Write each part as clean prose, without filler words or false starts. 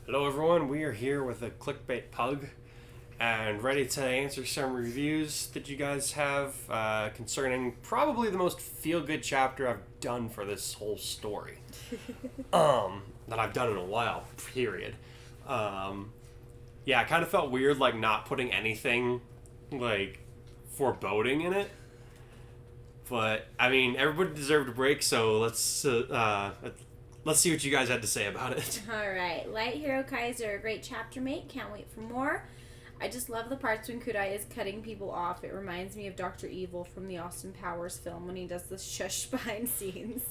Hello everyone, we are here with a clickbait pug and ready to answer some reviews that you guys have concerning probably the most feel-good chapter I've done for this whole story. That I've done in a while, period. Yeah, I kind of felt weird like not putting anything like foreboding in it. But, I mean, everybody deserved a break, so let's see what you guys had to say about it. Alright, Light Hero Kaiser, a great chapter mate. Can't wait for more. I just love the parts when Kurai is cutting people off. It reminds me of Dr. Evil from the Austin Powers film when he does the shush behind scenes.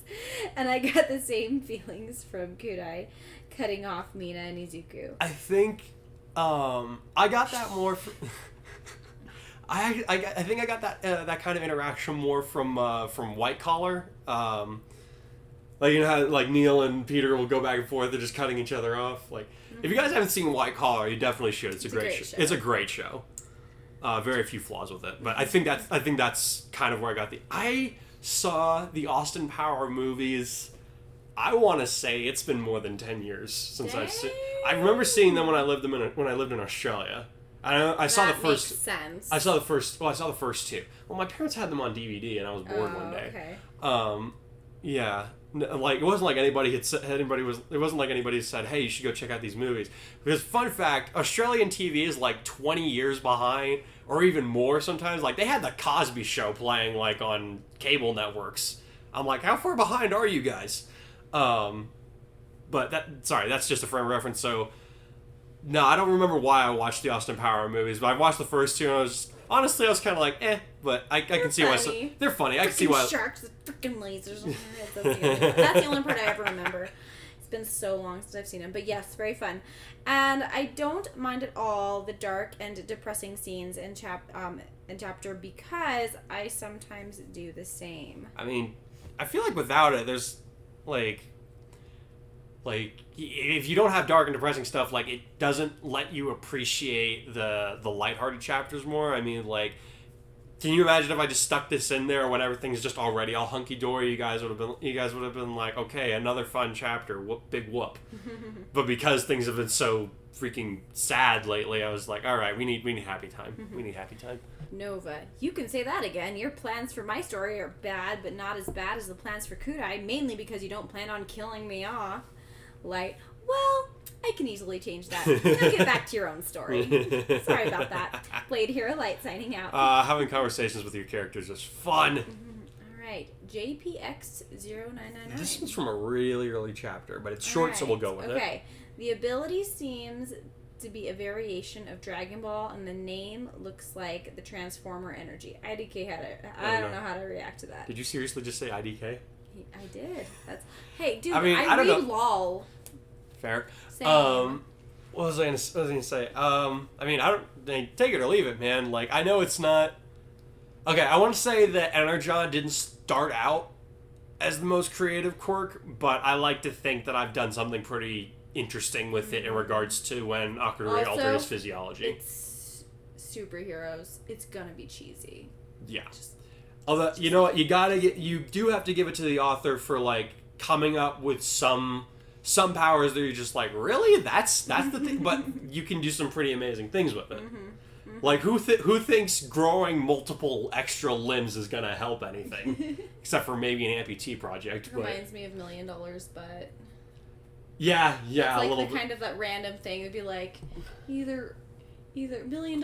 And I got the same feelings from Kurai cutting off Mina and Izuku. I think I got that more I think I got that kind of interaction more from White Collar. Like, you know how like Neil and Peter will go back and forth, they're just cutting each other off. Like, if you guys haven't seen White Collar, you definitely should. It's a great show. It's a great show. Very few flaws with it, but I think that's kind of where I got I saw the Austin Power movies. I want to say it's been more than 10 years since I've seen. I remember seeing them when I lived in Australia. I saw the first. Makes sense. I saw the first. Well, I saw the first two. Well, my parents had them on DVD, and I was bored one day. Okay. Yeah. Like, it wasn't like anybody had said, it wasn't like anybody said, hey, you should go check out these movies. Because, fun fact, Australian TV is like 20 years behind, or even more sometimes. Like, they had the Cosby Show playing, like, on cable networks. I'm like, how far behind are you guys? But that's just a frame of reference. So, no, I don't remember why I watched the Austin Power movies, but I watched the first two, and I was kind of like, but I can see why. They're funny. I can see why. Sharks with freaking lasers on their heads. That's the only part I ever remember. It's been so long since I've seen them. But yes, very fun. And I don't mind at all the dark and depressing scenes in chapter because I sometimes do the same. I mean, I feel like without it, there's like if you don't have dark and depressing stuff, like, it doesn't let you appreciate the lighthearted chapters more. I mean, like, can you imagine if I just stuck this in there when everything's just already all hunky dory? You guys would have been like, okay, another fun chapter, big whoop. But because things have been so freaking sad lately, I was like, all right, we need happy time. We need happy time. Nova, you can say that again. Your plans for my story are bad, but not as bad as the plans for Kurai, mainly because you don't plan on killing me off. Light, well, I can easily change that. Now get back to your own story. Sorry about that. Blade Hero Light signing out. Having conversations with your characters is fun. All right, JPX0999. This one's from a really early chapter, but it's short, so we'll go with it. Okay, the ability seems to be a variation of Dragon Ball, and the name looks like the Transformer Energy. IDK I don't know how to react to that. Did you seriously just say IDK? I did. Hey, dude, I don't know. LOL. Fair. Same. What was I gonna say? I mean, take it or leave it, man. Like, I know it's not. Okay, I want to say that Energon didn't start out as the most creative quirk, but I like to think that I've done something pretty interesting with it in regards to when Akuroi altered his physiology. It's superheroes. It's gonna be cheesy. Yeah. Although, you know what, you do have to give it to the author for, like, coming up with some powers that you're just like, really? That's the thing? But you can do some pretty amazing things with it. Like, who thinks growing multiple extra limbs is gonna help anything? Except for maybe an amputee project. Reminds me of $1 Million, but... Yeah, it's like a little the kind of that random thing. It would be like, either $1 million,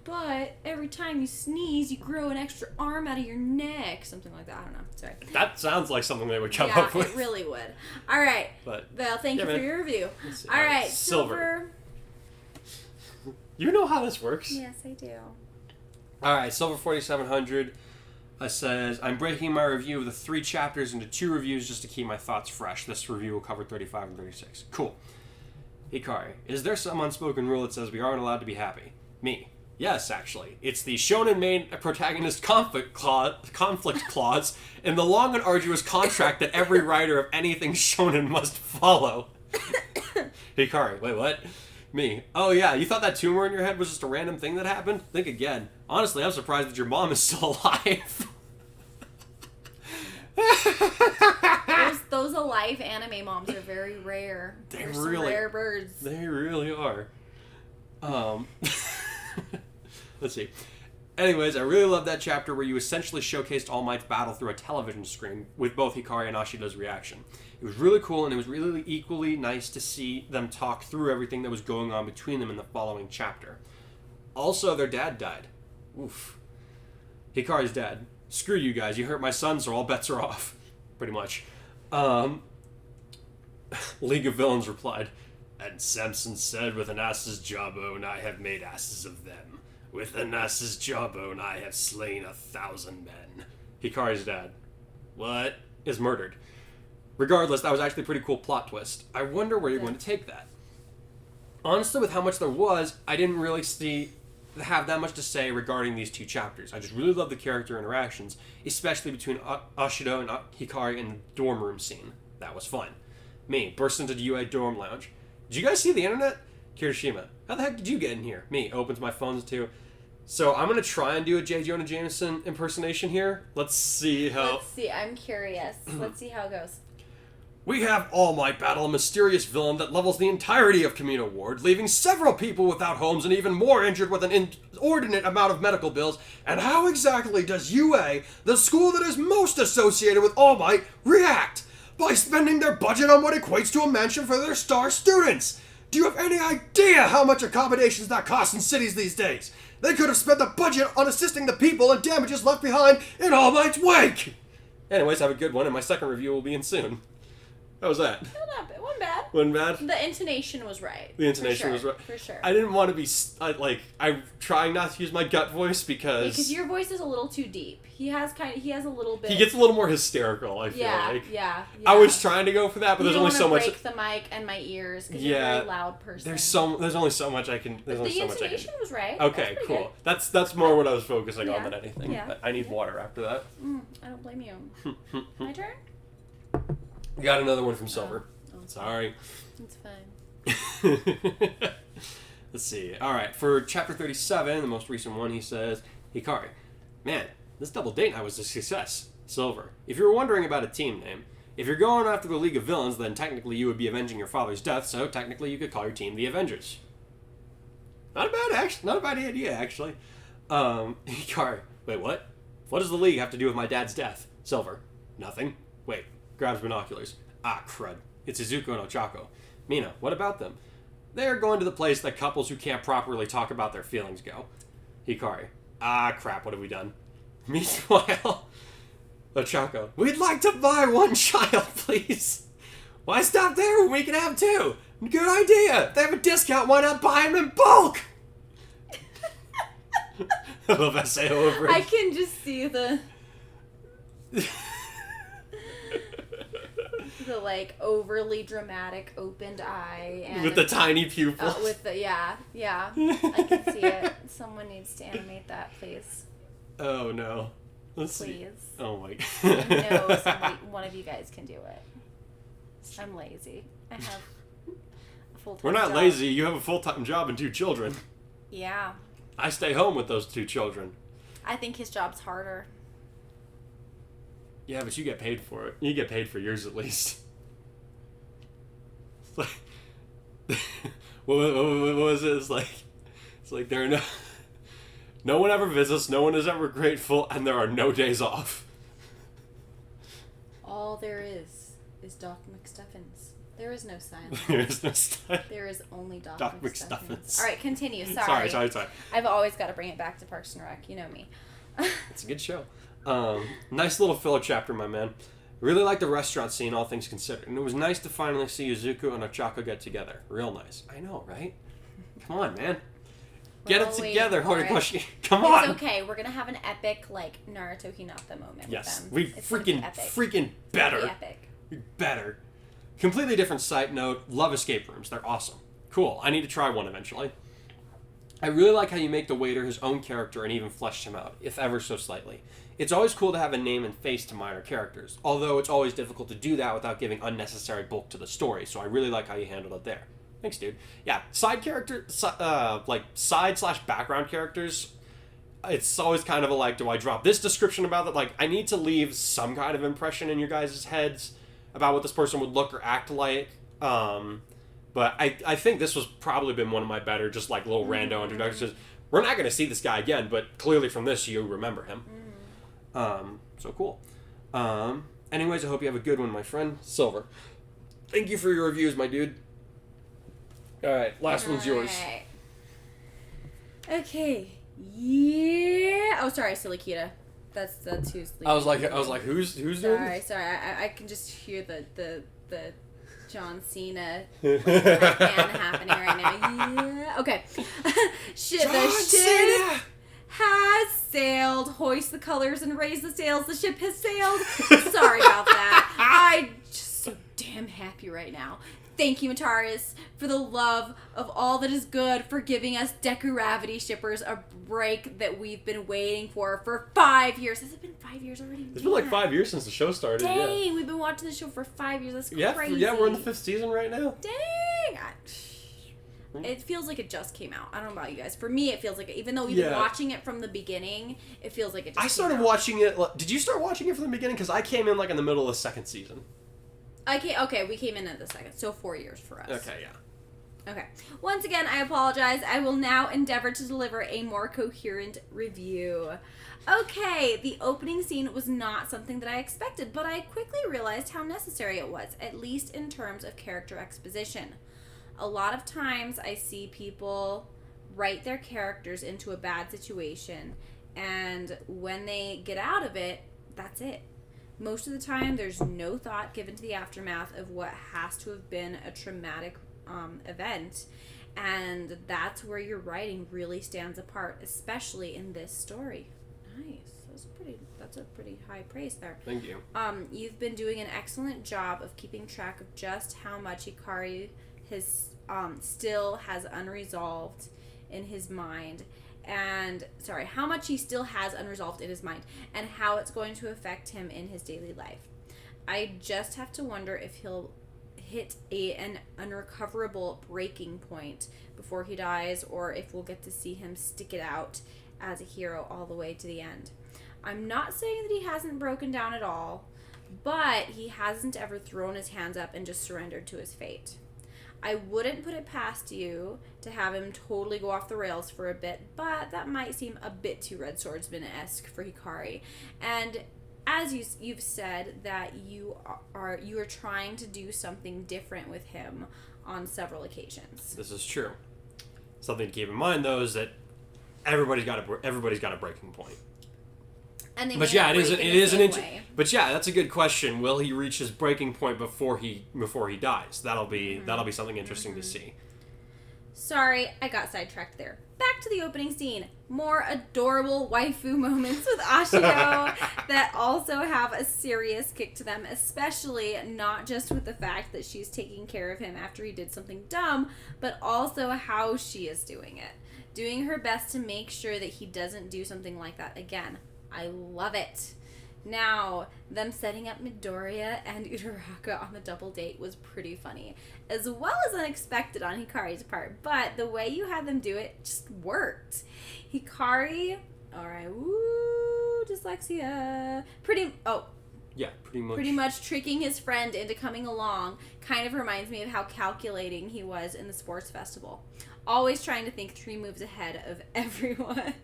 but every time you sneeze, you grow an extra arm out of your neck. Something like that. I don't know. Sorry. That sounds like something they would come up with. Yeah, it really would. All right. Well, thank you for your review. All right, Silver. You know how this works. Yes, I do. All right, Silver 4700 says, I'm breaking my review of the 3 chapters into 2 reviews just to keep my thoughts fresh. This review will cover 35 and 36. Cool. Hikari, is there some unspoken rule that says we aren't allowed to be happy? Me. Yes, actually. It's the shonen main protagonist conflict clause in the long and arduous contract that every writer of anything shonen must follow. Hikari, wait, what? Me. Oh yeah, you thought that tumor in your head was just a random thing that happened? Think again. Honestly, I'm surprised that your mom is still alive. There's the those alive anime moms are very rare. They're some rare birds. They really are. Let's see. Anyways, I really love that chapter where you essentially showcased All Might's battle through a television screen with both Hikari and Ashido's reaction. It was really cool, and it was really equally nice to see them talk through everything that was going on between them in the following chapter. Also, their dad died. Oof. Hikari's dad. Screw you guys, you hurt my son, so all bets are off. Pretty much. League of Villains replied, and Samson said, with an ass's jawbone I have made asses of them. With an ass's jawbone I have slain 1,000 men. Hikari's dad. What? Is murdered. Regardless, that was actually a pretty cool plot twist. I wonder where you're going to take that. Honestly, with how much there was, I didn't really have that much to say regarding these two chapters. I just really love the character interactions, especially between Ashido and Hikari in the dorm room scene. That was fun. Me, burst into the UA dorm lounge. Did you guys see the internet? Kirishima, how the heck did you get in here? Me, opens my phones too. So I'm going to try and do a J. Jonah Jameson impersonation here. Let's see how... Let's see, I'm curious. Let's see how it goes. We have All Might battle a mysterious villain that levels the entirety of Kamino Ward, leaving several people without homes and even more injured with an inordinate amount of medical bills. And how exactly does UA, the school that is most associated with All Might, react? By spending their budget on what equates to a mansion for their star students. Do you have any idea how much accommodations that costs in cities these days? They could have spent the budget on assisting the people and damages left behind in All Might's wake! Anyways, have a good one, and my second review will be in soon. How was that? It wasn't bad. Wasn't bad? The intonation was right. The intonation was right. For sure. I didn't want to be, I'm trying not to use my gut voice because... Because your voice is a little too deep. He has a little bit... He gets a little more hysterical, I feel like. Yeah. I was trying to go for that, but there's only so much... You don't want to break the mic and my ears because you're a very loud person. There's only so much I can... But the intonation was right. Okay, cool. Good. That's more what I was focusing on than anything. Yeah. But I need water after that. I don't blame you. My turn? We got another one from Silver. Sorry. It's fine. Let's see. Alright, for chapter 37, the most recent one, he says, Hikari, man, this double date night was a success. Silver, if you were wondering about a team name, if you're going after the League of Villains, then technically you would be avenging your father's death, so technically you could call your team the Avengers. Not a bad idea, actually. Hikari, wait, what? What does the League have to do with my dad's death? Silver, nothing. Wait, grabs binoculars. Ah, crud. It's Izuku and Ochako. Mina, what about them? They are going to the place that couples who can't properly talk about their feelings go. Hikari. Ah, crap, what have we done? Meanwhile, Ochako. We'd like to buy one child, please. Why stop there when we can have two? Good idea. If they have a discount, why not buy them in bulk? I love that say over. I can just see the overly dramatic opened eye and with the tiny pupils. I can see it. Someone needs to animate that, please. Oh no. Let's see. Oh my god. I know one of you guys can do it. I'm lazy. I have a full-time We're not job. lazy. You have a full-time job and 2 children. Yeah. I stay home with those 2 children. I think his job's harder. Yeah, but you get paid for it. You get paid for yours at least. It's like, what was it? It's like there are no one ever visits, no one is ever grateful, and there are no days off. All there is Doc McStuffins. There is no silence. There is no silence. There is only Doc McStuffins. All right, continue. Sorry. Sorry. I've always got to bring it back to Parks and Rec. You know me. It's a good show. Nice little filler chapter, my man. Really like the restaurant scene, all things considered. And it was nice to finally see Izuku and Ochako get together. Real nice. I know, right? Come on, man. Get it together, Horikoshi. Come on. It's okay. We're going to have an epic, Naruto Hinata moment yes, with them. we freaking better. Epic. We better. Completely different side note. Love escape rooms. They're awesome. Cool. I need to try one eventually. I really like how you make the waiter his own character and even fleshed him out, if ever so slightly. It's always cool to have a name and face to minor characters, although it's always difficult to do that without giving unnecessary bulk to the story, so I really like how you handled it there. Thanks, dude. Yeah, side / background characters, it's always kind of do I drop this description about that? I need to leave some kind of impression in your guys' heads about what this person would look or act like. But I think this was probably been one of my better, just like little rando introductions. We're not going to see this guy again, but clearly from this you remember him. So cool. Anyways, I hope you have a good one, my friend. Silver. Thank you for your reviews, my dude. Alright, last one's yours. Okay. Yeah. Oh, sorry, Silikita. That's who's leaving. I was like, who's doing this? Sorry. I can just hear the John Cena hand happening right now. Yeah. Okay. John the ship Cena! has sailed. Hoist the colors and raise the sails. The ship has sailed. Sorry about that. I'm just so damn happy right now. Thank you, Mataris, for the love of all that is good, for giving us Deku-Ravity shippers a break that we've been waiting for 5 years. Has it been 5 years already? It's been like 5 years since the show started. Dang, we've been watching the show for 5 years. That's crazy. Yeah, we're in the 5th season right now. Dang. It feels like it just came out. I don't know about you guys. For me, it feels like, even though we've been watching it from the beginning, it feels like it just I started watching it. Did you start watching it from the beginning? Because I came in like in the middle of the 2nd season. Okay, we came in at the 2nd, so 4 years for us. Okay, yeah. Okay. Once again, I apologize. I will now endeavor to deliver a more coherent review. Okay, the opening scene was not something that I expected, but I quickly realized how necessary it was, at least in terms of character exposition. A lot of times I see people write their characters into a bad situation, and when they get out of it, that's it. Most of the time, there's no thought given to the aftermath of what has to have been a traumatic event, and that's where your writing really stands apart, especially in this story. Nice. That's a pretty high praise there. Thank you. You've been doing an excellent job of keeping track of just how much Hikari still has unresolved in his mind. How much he still has unresolved in his mind, and how it's going to affect him in his daily life. I just have to wonder if he'll hit an unrecoverable breaking point before he dies, or if we'll get to see him stick it out as a hero all the way to the end. I'm not saying that he hasn't broken down at all, but he hasn't ever thrown his hands up and just surrendered to his fate. I wouldn't put it past you to have him totally go off the rails for a bit, but that might seem a bit too Red Swordsman-esque for Hikari. And as you've said that you are trying to do something different with him on several occasions. This is true. Something to keep in mind, though, is that everybody's got a breaking point. And but yeah, but yeah, that's a good question. Will he reach his breaking point before he dies? That'll be something interesting to see. Sorry, I got sidetracked there. Back to the opening scene. More adorable waifu moments with Ashido that also have a serious kick to them, especially not just with the fact that she's taking care of him after he did something dumb, but also how she is doing it. Doing her best to make sure that he doesn't do something like that again. I love it. Now, them setting up Midoriya and Uraraka on the double date was pretty funny, as well as unexpected on Hikari's part, but the way you had them do it just worked. Hikari, alright, woo, dyslexia, pretty much tricking his friend into coming along kind of reminds me of how calculating he was in the sports festival. Always trying to think 3 moves ahead of everyone.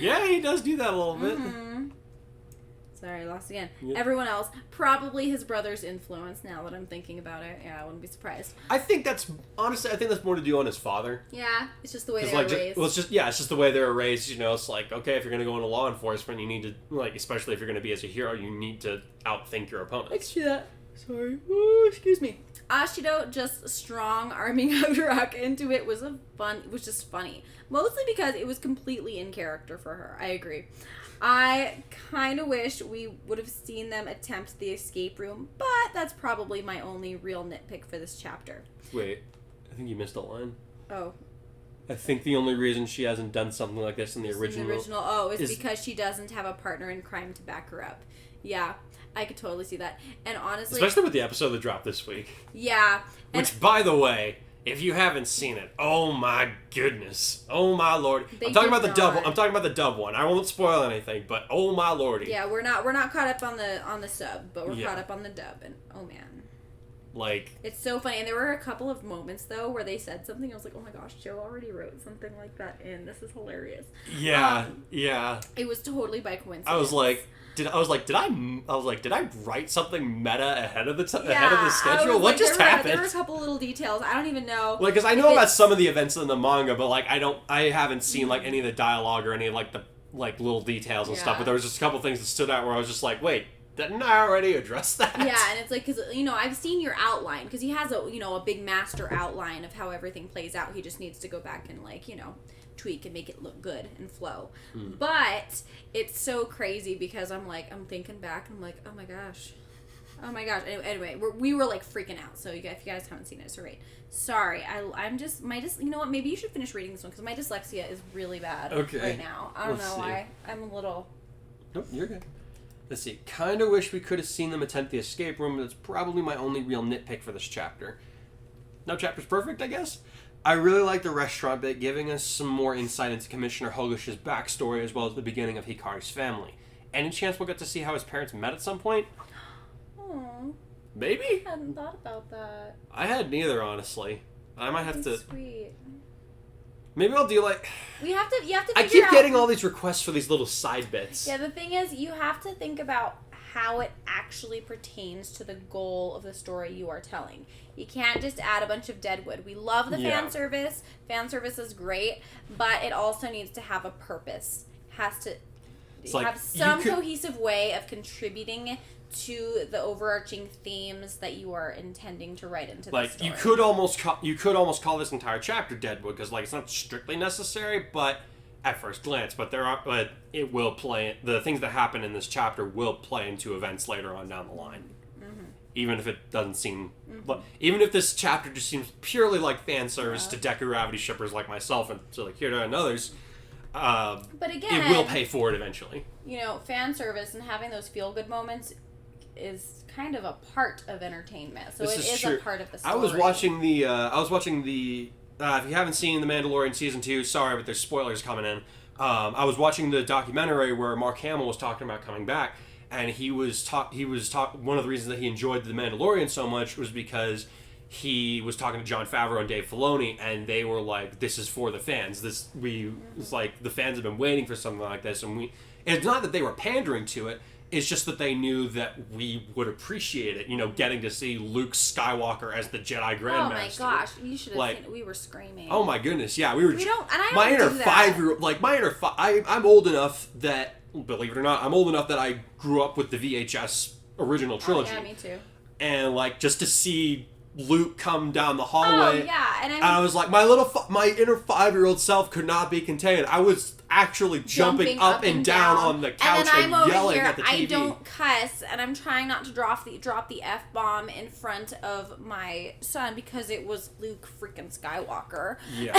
Yeah, he does do that a little bit. Mm-hmm. Sorry, lost again. Yep. Everyone else, probably his brother's influence now that I'm thinking about it. Yeah, I wouldn't be surprised. I think that's more to do on his father. Yeah, it's just the way they were raised. It's just the way they were raised, it's like, okay, if you're going to go into law enforcement, you need to, especially if you're going to be as a hero, you need to outthink your opponents. I can see that. Sorry. Ooh, excuse me. Ashido just strong-arming Uraraka into it was just funny. Mostly because it was completely in character for her. I agree. I kind of wish we would have seen them attempt the escape room, but that's probably my only real nitpick for this chapter. Wait, I think you missed a line. Oh. I think the only reason she hasn't done something like this in the original... is because she doesn't have a partner in crime to back her up. Yeah, I could totally see that. And honestly... Especially with the episode that dropped this week. Yeah. Which, by the way, If you haven't seen it, oh my goodness, oh my lord! They I'm talking did about the dub. not. I'm talking about the dub one. I won't spoil anything, but oh my lordy! Yeah, we're not caught up on the sub, but we're Yeah. caught up on the dub, and oh man, Like, it's so funny. And there were a couple of moments though where they said something. I was like, oh my gosh, Joe already wrote something like that in. This is hilarious. yeah. It was totally by coincidence. I was like, did I write something meta ahead of the schedule? What just happened? There were a couple little details. I don't even know. Like, because I know about some of the events in the manga, but like I haven't seen like any of the dialogue or any of like the like little details and stuff. But there was just a couple things that stood out where I was just like, wait, didn't I already address that? Yeah, and it's like, because, you know, I've seen your outline, because he has a big master outline of how everything plays out. He just needs to go back and, like, tweak and make it look good and flow. But it's so crazy because I'm thinking back and I'm like, oh my gosh. Anyway, we were like freaking out. So if you guys haven't seen it, it's great. Sorry, I'm just you know what? Maybe you should finish reading this one because my dyslexia is really bad right now. I don't know why. I'm a little. Nope, you're good. Let's see. Kind of wish we could have seen them attempt the escape room. That's probably my only real nitpick for this chapter. No chapter's perfect, I guess. I really like the restaurant bit, giving us some more insight into Commissioner Hogish's backstory as well as the beginning of Hikari's family. Any chance we'll get to see how his parents met at some point? Oh. Maybe? I hadn't thought about that. I had neither, honestly. I might have to. Sweet. Maybe I'll do like. You have to. I keep getting all these requests for these little side bits. Yeah, the thing is, you have to think about how it actually pertains to the goal of the story you are telling. You can't just add a bunch of deadwood. We love the fan service. Fan service is great, but it also needs to have a purpose. Has to have some cohesive way of contributing to the overarching themes that you are intending to write into the story. You could almost call this entire chapter deadwood because it's not strictly necessary, but at first glance, but it will play. The things that happen in this chapter will play into events later on down the line. Even if it doesn't seem, even if this chapter just seems purely like fan service to Deku Gravity shippers like myself and to like Kira and others, but again, it will pay for it eventually. Fan service and having those feel good moments is kind of a part of entertainment, so it is a part of the story. I was watching the. If you haven't seen The Mandalorian season 2, sorry, but there's spoilers coming in. I was watching the documentary where Mark Hamill was talking about coming back. And he was one of the reasons that he enjoyed The Mandalorian so much was because he was talking to Jon Favreau and Dave Filoni, and they were like, "This is for the fans. It's like the fans have been waiting for something like this." And it's not that they were pandering to it; it's just that they knew that we would appreciate it. Getting to see Luke Skywalker as the Jedi Grandmaster. Oh my gosh, you should have seen it. We were screaming. Oh my goodness, yeah, we were. My inner 5-year-old, I'm old enough that. Believe it or not, I'm old enough that I grew up with the VHS original trilogy. Oh, yeah, me too. And just to see Luke come down the hallway. Oh yeah, and I was like, my inner 5-year-old self could not be contained. I was actually jumping up and down on the couch and yelling at the TV. I don't cuss, and I'm trying not to drop the F-bomb in front of my son because it was Luke freaking Skywalker. Yeah.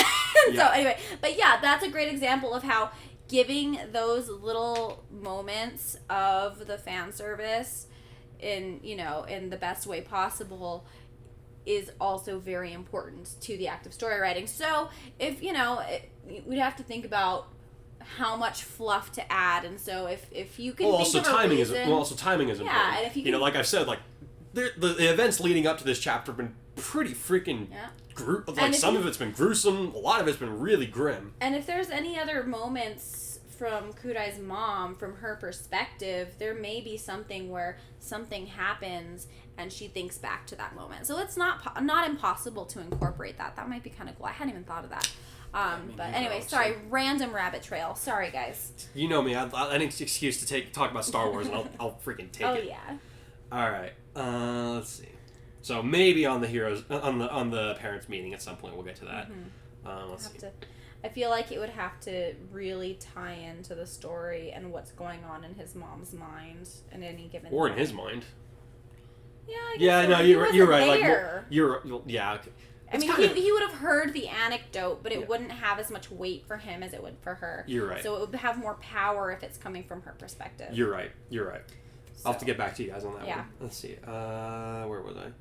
So anyway, but yeah, that's a great example of how giving those little moments of the fan service in the best way possible is also very important to the act of story writing. So if we'd have to think about how much fluff to add, and so if you can think of a reason, also timing is important. Yeah, and if you can, like I've said, the events leading up to this chapter have been pretty freaking some of it's been gruesome, a lot of it's been really grim. And if there's any other moments from Kurai's mom, from her perspective, there may be something where something happens and she thinks back to that moment. So it's not impossible to incorporate that. That might be kind of cool. I hadn't even thought of that. But anyway, sorry, random rabbit trail. Sorry, guys. You know me. Any excuse to talk about Star Wars, and I'll freaking take it. Oh yeah. All right. Let's see. So maybe on the heroes on the parents' meeting at some point we'll get to that. Let's see. I feel like it would have to really tie into the story and what's going on in his mom's mind at any given time. Or in his mind. Yeah, I guess so. You're right. There. Yeah. Okay. I mean, he would have heard the anecdote, but it wouldn't have as much weight for him as it would for her. You're right. So it would have more power if it's coming from her perspective. You're right. So, I'll have to get back to you guys on that one. Let's see. Where was I?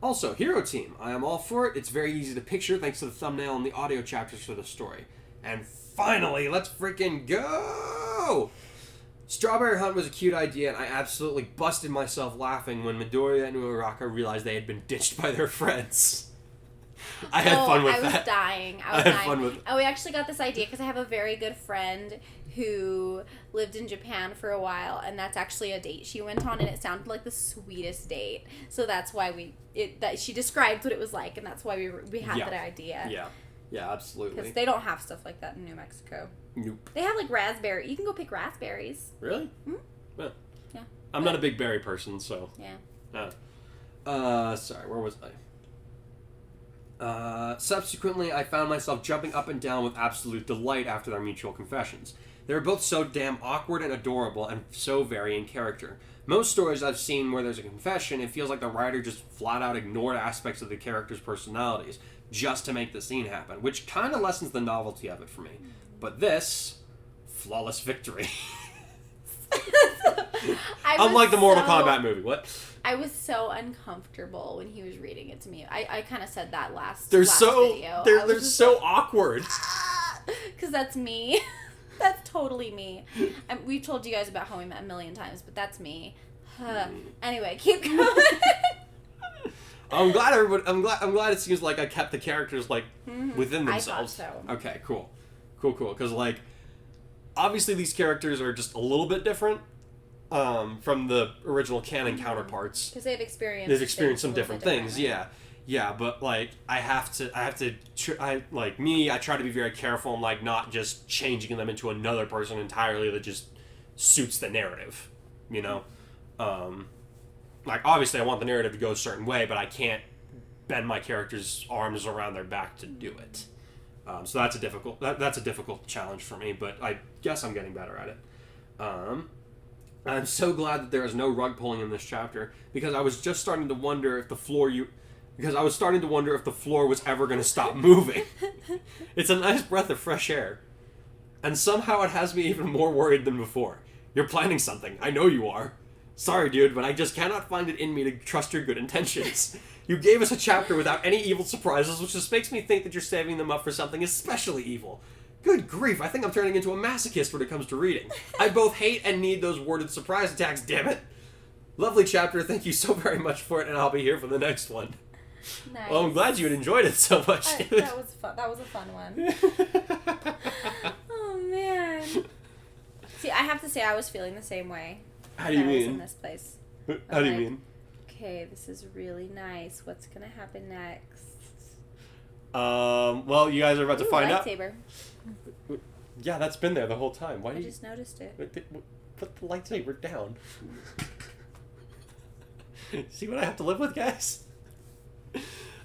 Also, Hero Team. I am all for it. It's very easy to picture thanks to the thumbnail and the audio chapters for the story. And finally, let's freaking go! Strawberry Hunt was a cute idea, and I absolutely busted myself laughing when Midoriya and Uraraka realized they had been ditched by their friends. I had fun with that. I was dying. I had fun with it. Oh, we actually got this idea because I have a very good friend who lived in Japan for a while, and that's actually a date she went on, and it sounded like the sweetest date. So that's why that she described what it was like, and that's why we had that idea. Yeah, absolutely. Because they don't have stuff like that in New Mexico. Nope. They have like raspberry. You can go pick raspberries. Really? Mm-hmm. Well, yeah. I'm not a big berry person, so. Yeah. Sorry, where was I? Subsequently, I found myself jumping up and down with absolute delight after their mutual confessions. They were both so damn awkward and adorable, and so very in character. Most stories I've seen where there's a confession, it feels like the writer just flat out ignored aspects of the characters' personalities just to make the scene happen, which kind of lessens the novelty of it for me. But this, flawless victory. Unlike the Mortal Kombat movie. What? I was so uncomfortable when he was reading it to me. I kind of said that last video. They're so awkward. Because that's me. That's totally me. We've told you guys about how we met a million times, but that's me. Anyway, keep going. I'm glad it seems like I kept the characters like within themselves. I thought so. Okay, cool. Because like, obviously these characters are just a little bit different from the original canon counterparts. Because they've experienced some different things. Yeah, but like I try to be very careful and like not just changing them into another person entirely that just suits the narrative, you know. Like obviously I want the narrative to go a certain way, but I can't bend my character's arms around their back to do it. So that's a difficult challenge for me, but I guess I'm getting better at it. I'm so glad that there is no rug pulling in this chapter because I was just starting to wonder if the floor was ever going to stop moving. It's a nice breath of fresh air. And somehow it has me even more worried than before. You're planning something. I know you are. Sorry, dude, but I just cannot find it in me to trust your good intentions. You gave us a chapter without any evil surprises, which just makes me think that you're saving them up for something especially evil. Good grief, I think I'm turning into a masochist when it comes to reading. I both hate and need those worded surprise attacks, damn it. Lovely chapter, thank you so very much for it, and I'll be here for the next one. Nice. Well, I'm glad you had enjoyed it so much. That was fun. That was a fun one. Oh, man. See, I have to say I was feeling the same way. How do you mean? I was in this place. How do you mean? Okay, this is really nice. What's going to happen next? Well, you guys are about to find lightsaber. out. Yeah, that's been there the whole time. Why I do you just noticed it. Put the lightsaber down. See what I have to live with, guys?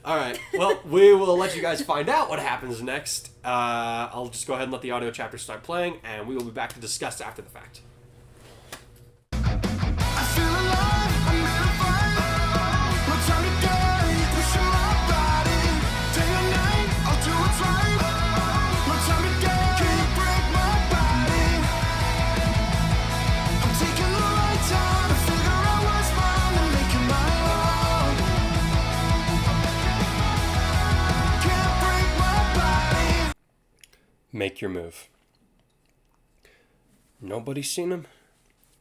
Alright, well, we will let you guys find out what happens next. I'll just go ahead and let the audio chapter start playing, and we will be back to discuss after the fact. Make your move. Nobody seen him?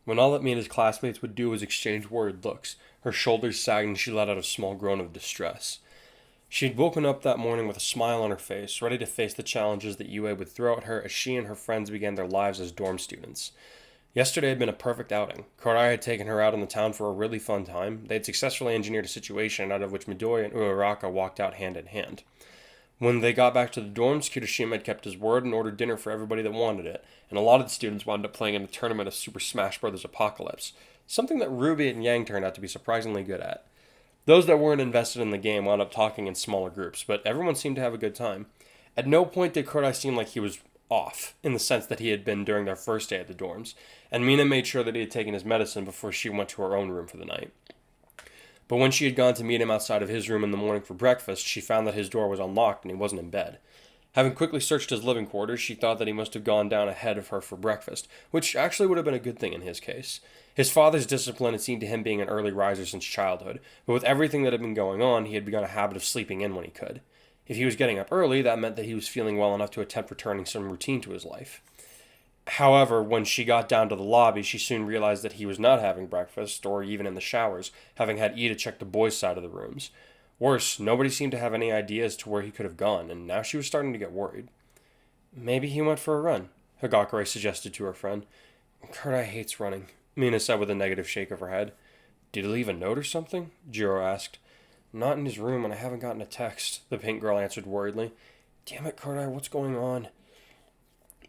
When all that me and his classmates would do was exchange worried looks, her shoulders sagged and she let out a small groan of distress. She had woken up that morning with a smile on her face, ready to face the challenges that UA would throw at her as she and her friends began their lives as dorm students. Yesterday had been a perfect outing. Kurai had taken her out in the town for a really fun time. They had successfully engineered a situation out of which Midoriya and Uraraka walked out hand in hand. When they got back to the dorms, Kirishima had kept his word and ordered dinner for everybody that wanted it, and a lot of the students wound up playing in a tournament of Super Smash Bros. Apocalypse, something that Ruby and Yang turned out to be surprisingly good at. Those that weren't invested in the game wound up talking in smaller groups, but everyone seemed to have a good time. At no point did Kurai seem like he was off, in the sense that he had been during their first day at the dorms, and Mina made sure that he had taken his medicine before she went to her own room for the night. But when she had gone to meet him outside of his room in the morning for breakfast, she found that his door was unlocked and he wasn't in bed. Having quickly searched his living quarters, she thought that he must have gone down ahead of her for breakfast, which actually would have been a good thing in his case. His father's discipline had seemed to him being an early riser since childhood, but with everything that had been going on, he had begun a habit of sleeping in when he could. If he was getting up early, that meant that he was feeling well enough to attempt returning some routine to his life. However, when she got down to the lobby, she soon realized that he was not having breakfast, or even in the showers, having had Ida check the boys' side of the rooms. Worse, nobody seemed to have any idea as to where he could have gone, and now she was starting to get worried. Maybe he went for a run, Hagakure suggested to her friend. Kurai hates running, Mina said with a negative shake of her head. Did he leave a note or something? Jiro asked. Not in his room, and I haven't gotten a text, the pink girl answered worriedly. Damn it, Kurai, what's going on?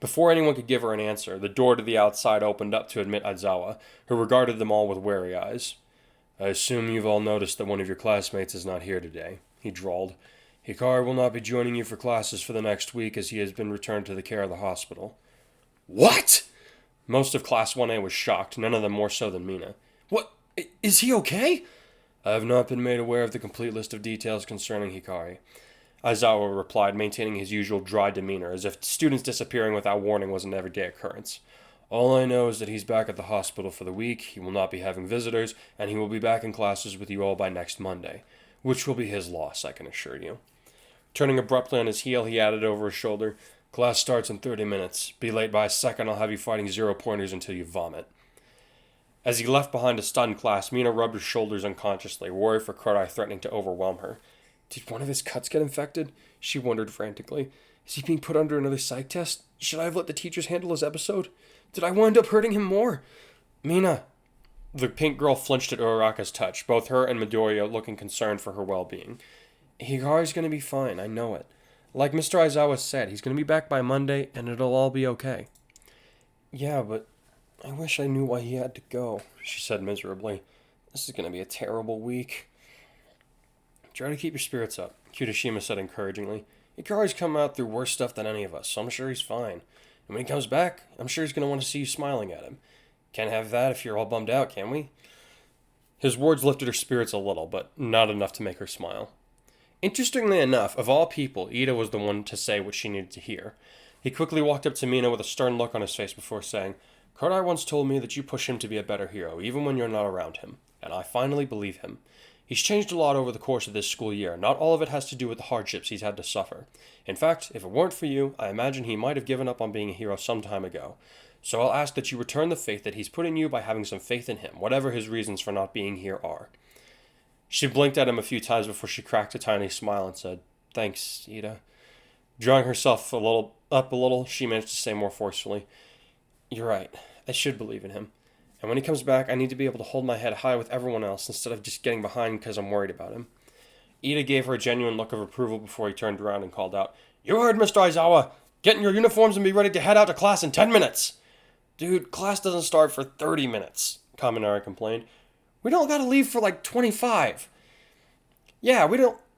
Before anyone could give her an answer, the door to the outside opened up to admit Aizawa, who regarded them all with wary eyes. I assume you've all noticed that one of your classmates is not here today, he drawled. Hikari will not be joining you for classes for the next week as he has been returned to the care of the hospital. What? Most of Class 1A was shocked, none of them more so than Mina. What? Is he okay? I have not been made aware of the complete list of details concerning Hikari, Aizawa replied, maintaining his usual dry demeanor, as if students disappearing without warning was an everyday occurrence. All I know is that he's back at the hospital for the week, he will not be having visitors, and he will be back in classes with you all by next Monday, which will be his loss, I can assure you. Turning abruptly on his heel, he added over his shoulder, Class starts in 30 minutes. Be late by a second, I'll have you fighting 0-pointers until you vomit. As he left behind a stunned class, Mina rubbed her shoulders unconsciously, worried for Kurai threatening to overwhelm her. Did one of his cuts get infected? She wondered frantically. Is he being put under another psych test? Should I have let the teachers handle his episode? Did I wind up hurting him more? Mina. The pink girl flinched at Uraraka's touch, both her and Midoriya looking concerned for her well-being. Hikari's going to be fine, I know it. Like Mr. Aizawa said, he's going to be back by Monday, and it'll all be okay. Yeah, but I wish I knew why he had to go, she said miserably. This is going to be a terrible week. Try to keep your spirits up, Kudashima said encouragingly. Hikari's come out through worse stuff than any of us, so I'm sure he's fine. And when he comes back, I'm sure he's going to want to see you smiling at him. Can't have that if you're all bummed out, can we? His words lifted her spirits a little, but not enough to make her smile. Interestingly enough, of all people, Ida was the one to say what she needed to hear. He quickly walked up to Mina with a stern look on his face before saying, Kurai once told me that you push him to be a better hero, even when you're not around him, and I finally believe him. He's changed a lot over the course of this school year. Not all of it has to do with the hardships he's had to suffer. In fact, if it weren't for you, I imagine he might have given up on being a hero some time ago. So I'll ask that you return the faith that he's put in you by having some faith in him, whatever his reasons for not being here are. She blinked at him a few times before she cracked a tiny smile and said, Thanks, Ida. Drawing herself up a little, she managed to say more forcefully, You're right. I should believe in him. And when he comes back, I need to be able to hold my head high with everyone else instead of just getting behind because I'm worried about him. Ida gave her a genuine look of approval before he turned around and called out, You heard, Mr. Aizawa! Get in your uniforms and be ready to head out to class in 10 minutes! Dude, class doesn't start for 30 minutes, Kaminari complained. We don't gotta leave for like 25. Yeah,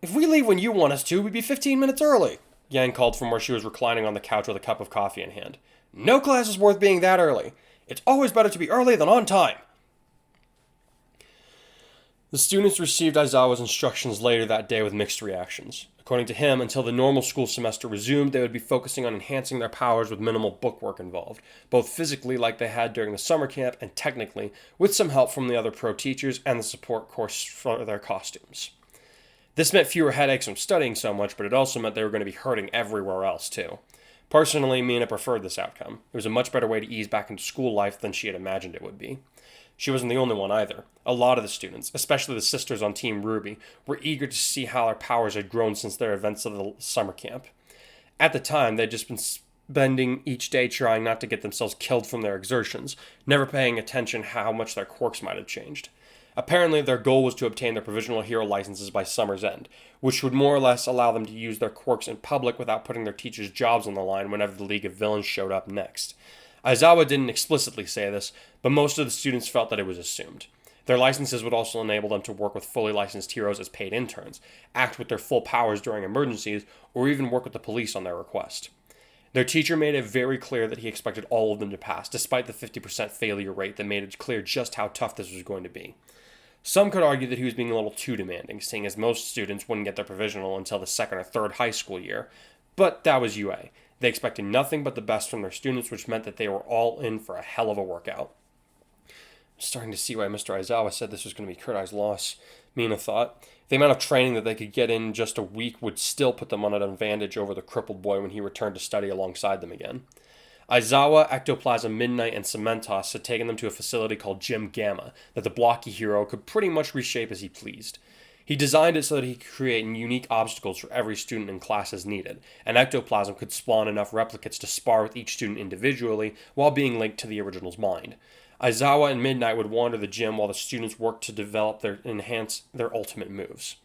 if we leave when you want us to, we'd be 15 minutes early, Yang called from where she was reclining on the couch with a cup of coffee in hand. No class is worth being that early. It's always better to be early than on time. The students received Aizawa's instructions later that day with mixed reactions. According to him, until the normal school semester resumed, they would be focusing on enhancing their powers with minimal bookwork involved, both physically like they had during the summer camp and technically, with some help from the other pro teachers and the support course for their costumes. This meant fewer headaches from studying so much, but it also meant they were going to be hurting everywhere else too. Personally, Mina preferred this outcome. It was a much better way to ease back into school life than she had imagined it would be. She wasn't the only one either. A lot of the students, especially the sisters on Team Ruby, were eager to see how their powers had grown since their events of the summer camp. At the time, they'd just been spending each day trying not to get themselves killed from their exertions, never paying attention how much their quirks might have changed. Apparently, their goal was to obtain their provisional hero licenses by summer's end, which would more or less allow them to use their quirks in public without putting their teachers' jobs on the line whenever the League of Villains showed up next. Aizawa didn't explicitly say this, but most of the students felt that it was assumed. Their licenses would also enable them to work with fully licensed heroes as paid interns, act with their full powers during emergencies, or even work with the police on their request. Their teacher made it very clear that he expected all of them to pass, despite the 50% failure rate that made it clear just how tough this was going to be. Some could argue that he was being a little too demanding, seeing as most students wouldn't get their provisional until the second or third high school year, but that was UA. They expected nothing but the best from their students, which meant that they were all in for a hell of a workout. starting to see why Mr. Aizawa said this was going to be Kurai's loss, Mina thought. The amount of training that they could get in just a week would still put them on an advantage over the crippled boy when he returned to study alongside them again. Aizawa, Ectoplasm, Midnight, and Cementos had taken them to a facility called Gym Gamma that the blocky hero could pretty much reshape as he pleased. He designed it so that he could create unique obstacles for every student in class as needed, and Ectoplasm could spawn enough replicates to spar with each student individually while being linked to the original's mind. Aizawa and Midnight would wander the gym while the students worked to enhance their ultimate moves.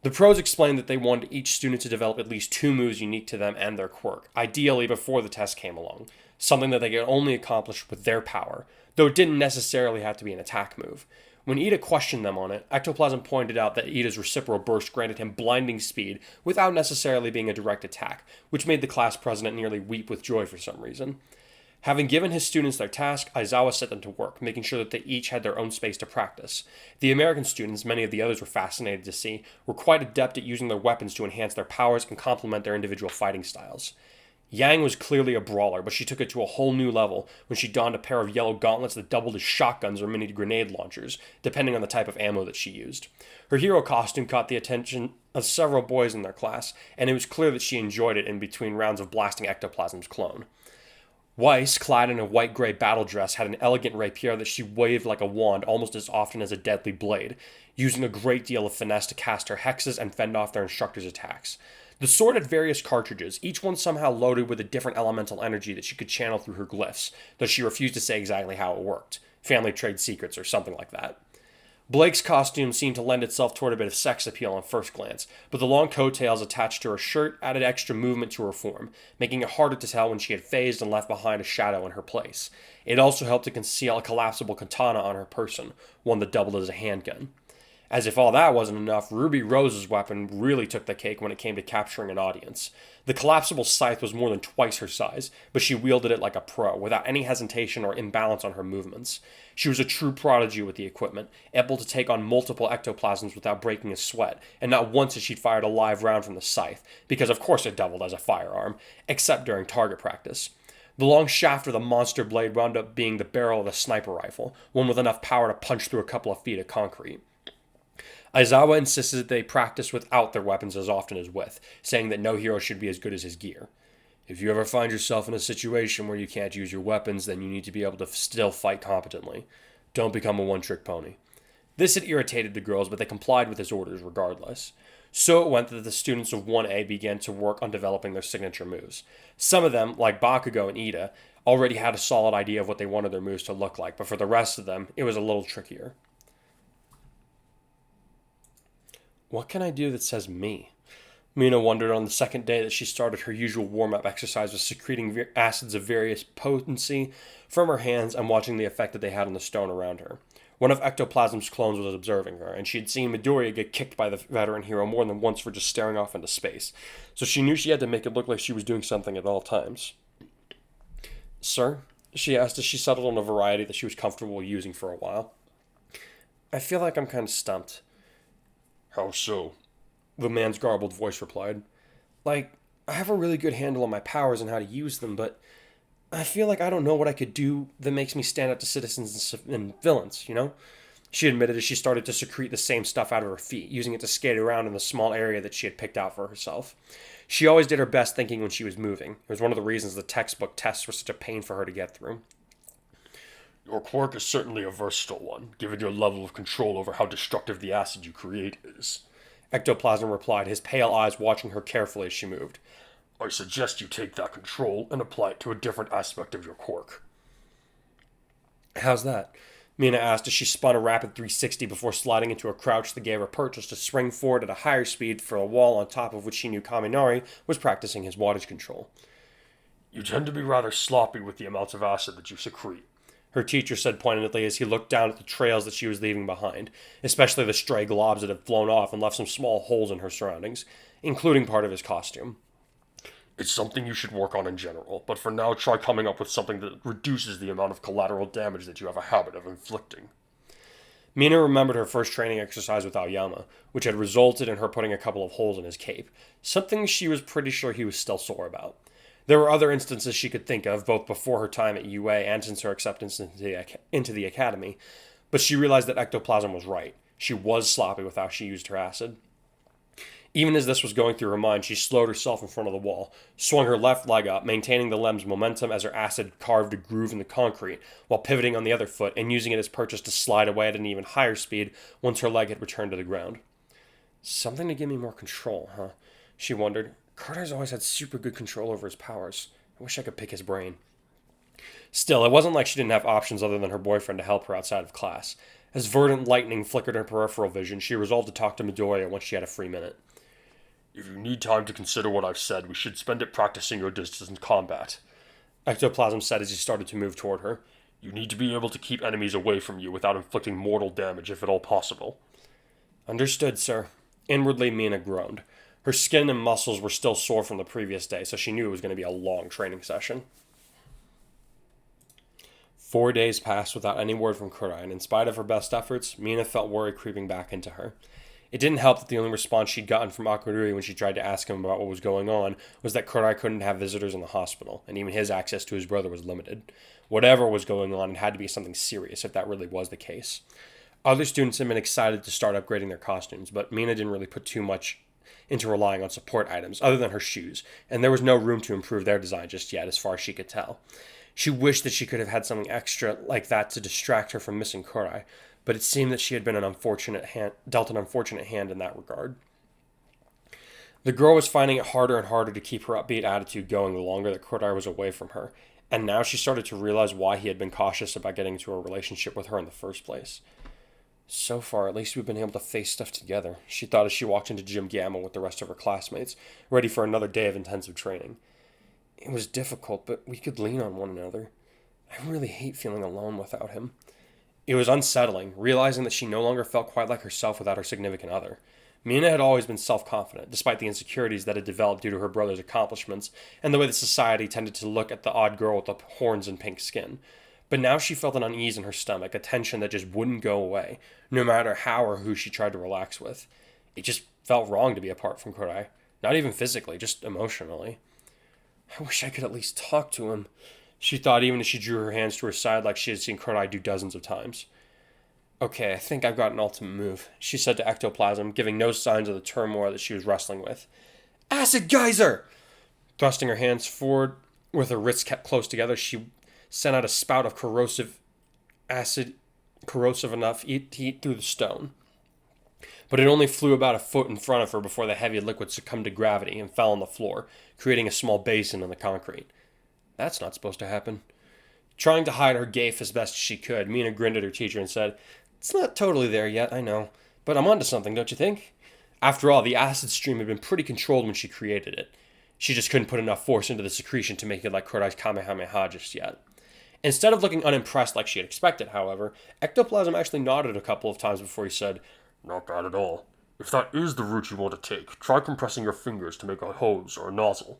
The pros explained that they wanted each student to develop at least 2 moves unique to them and their quirk, ideally before the test came along, something that they could only accomplish with their power, though it didn't necessarily have to be an attack move. When Ida questioned them on it, Ectoplasm pointed out that Ida's reciprocal burst granted him blinding speed without necessarily being a direct attack, which made the class president nearly weep with joy for some reason. Having given his students their task, Aizawa set them to work, making sure that they each had their own space to practice. The American students, many of the others were fascinated to see, were quite adept at using their weapons to enhance their powers and complement their individual fighting styles. Yang was clearly a brawler, but she took it to a whole new level when she donned a pair of yellow gauntlets that doubled as shotguns or mini grenade launchers, depending on the type of ammo that she used. Her hero costume caught the attention of several boys in their class, and it was clear that she enjoyed it in between rounds of blasting Ectoplasm's clone. Weiss, clad in a white-gray battle dress, had an elegant rapier that she waved like a wand almost as often as a deadly blade, using a great deal of finesse to cast her hexes and fend off their instructors' attacks. The sword had various cartridges, each one somehow loaded with a different elemental energy that she could channel through her glyphs, though she refused to say exactly how it worked. Family trade secrets or something like that. Blake's costume seemed to lend itself toward a bit of sex appeal on first glance, but the long coattails attached to her shirt added extra movement to her form, making it harder to tell when she had phased and left behind a shadow in her place. It also helped to conceal a collapsible katana on her person, one that doubled as a handgun. As if all that wasn't enough, Ruby Rose's weapon really took the cake when it came to capturing an audience. The collapsible scythe was more than twice her size, but she wielded it like a pro, without any hesitation or imbalance on her movements. She was a true prodigy with the equipment, able to take on multiple ectoplasms without breaking a sweat, and not once had she fired a live round from the scythe, because of course it doubled as a firearm, except during target practice. The long shaft of the monster blade wound up being the barrel of a sniper rifle, one with enough power to punch through a couple of feet of concrete. Aizawa insisted that they practice without their weapons as often as with, saying that no hero should be as good as his gear. If you ever find yourself in a situation where you can't use your weapons, then you need to be able to still fight competently. Don't become a one-trick pony. This had irritated the girls, but they complied with his orders regardless. So it went that the students of 1A began to work on developing their signature moves. Some of them, like Bakugo and Ida, already had a solid idea of what they wanted their moves to look like, but for the rest of them, it was a little trickier. What can I do that says me? Mina wondered on the second day that she started her usual warm-up exercise with secreting acids of various potency from her hands and watching the effect that they had on the stone around her. One of Ectoplasm's clones was observing her, and she had seen Midoriya get kicked by the veteran hero more than once for just staring off into space, so she knew she had to make it look like she was doing something at all times. "Sir?" she asked as she settled on a variety that she was comfortable using for a while. "I feel like I'm kind of stumped." "How so?" the man's garbled voice replied. "Like, I have a really good handle on my powers and how to use them, but I feel like I don't know what I could do that makes me stand out to citizens and villains, you know?" She admitted as she started to secrete the same stuff out of her feet, using it to skate around in the small area that she had picked out for herself. She always did her best thinking when she was moving. It was one of the reasons the textbook tests were such a pain for her to get through. "Your quirk is certainly a versatile one, given your level of control over how destructive the acid you create is," Ectoplasm replied, his pale eyes watching her carefully as she moved. "I suggest you take that control and apply it to a different aspect of your quirk." "How's that?" Mina asked as she spun a rapid 360 before sliding into a crouch that gave her purchase to spring forward at a higher speed for a wall on top of which she knew Kaminari was practicing his wattage control. "You tend to be rather sloppy with the amounts of acid that you secrete," her teacher said pointedly as he looked down at the trails that she was leaving behind, especially the stray globs that had flown off and left some small holes in her surroundings, including part of his costume. "It's something you should work on in general, but for now try coming up with something that reduces the amount of collateral damage that you have a habit of inflicting." Mina remembered her first training exercise with Aoyama, which had resulted in her putting a couple of holes in his cape, something she was pretty sure he was still sore about. There were other instances she could think of, both before her time at UA and since her acceptance into the academy, but she realized that ectoplasm was right. She was sloppy with how she used her acid. Even as this was going through her mind, she slowed herself in front of the wall, swung her left leg up, maintaining the lem's momentum as her acid carved a groove in the concrete, while pivoting on the other foot and using it as purchase to slide away at an even higher speed once her leg had returned to the ground. Something to give me more control, huh? She wondered. Carter's always had super good control over his powers. I wish I could pick his brain. Still, it wasn't like she didn't have options other than her boyfriend to help her outside of class. As verdant lightning flickered in her peripheral vision, she resolved to talk to Midoriya once she had a free minute. If you need time to consider what I've said, we should spend it practicing your distance combat, Ectoplasm said as he started to move toward her. You need to be able to keep enemies away from you without inflicting mortal damage if at all possible. Understood, sir. Inwardly, Mina groaned. Her skin and muscles were still sore from the previous day, so she knew it was going to be a long training session. 4 days passed without any word from Kurai, and in spite of her best efforts, Mina felt worry creeping back into her. It didn't help that the only response she'd gotten from Akurui when she tried to ask him about what was going on was that Kurai couldn't have visitors in the hospital, and even his access to his brother was limited. Whatever was going on, it had to be something serious if that really was the case. Other students had been excited to start upgrading their costumes, but Mina didn't really put too much into relying on support items other than her shoes, and there was no room to improve their design just yet, as far as she could tell. She wished that she could have had something extra like that to distract her from missing Kurai, but it seemed that she had been dealt an unfortunate hand in that regard. The girl was finding it harder and harder to keep her upbeat attitude going the longer that Kurai was away from her, and now she started to realize why he had been cautious about getting into a relationship with her in the first place. So far, at least we've been able to face stuff together, she thought as she walked into Gym Gamma with the rest of her classmates, ready for another day of intensive training. It was difficult, but we could lean on one another. I really hate feeling alone without him. It was unsettling, realizing that she no longer felt quite like herself without her significant other. Mina had always been self-confident, despite the insecurities that had developed due to her brother's accomplishments and the way that society tended to look at the odd girl with the horns and pink skin. But now she felt an unease in her stomach, a tension that just wouldn't go away, no matter how or who she tried to relax with. It just felt wrong to be apart from Kurai. Not even physically, just emotionally. I wish I could at least talk to him, she thought even as she drew her hands to her side like she had seen Kurai do dozens of times. Okay, I think I've got an ultimate move, she said to Ectoplasm, giving no signs of the turmoil that she was wrestling with. Acid Geyser! Thrusting her hands forward with her wrists kept close together, she sent out a spout of corrosive enough to eat through the stone. But it only flew about a foot in front of her before the heavy liquid succumbed to gravity and fell on the floor, creating a small basin in the concrete. That's not supposed to happen. Trying to hide her gape as best she could, Mina grinned at her teacher and said, It's not totally there yet, I know, but I'm onto something, don't you think? After all, the acid stream had been pretty controlled when she created it. She just couldn't put enough force into the secretion to make it like Kurai's Kamehameha just yet. Instead of looking unimpressed like she had expected, however, Ectoplasm actually nodded a couple of times before he said, Not bad at all. If that is the route you want to take, try compressing your fingers to make a hose or a nozzle.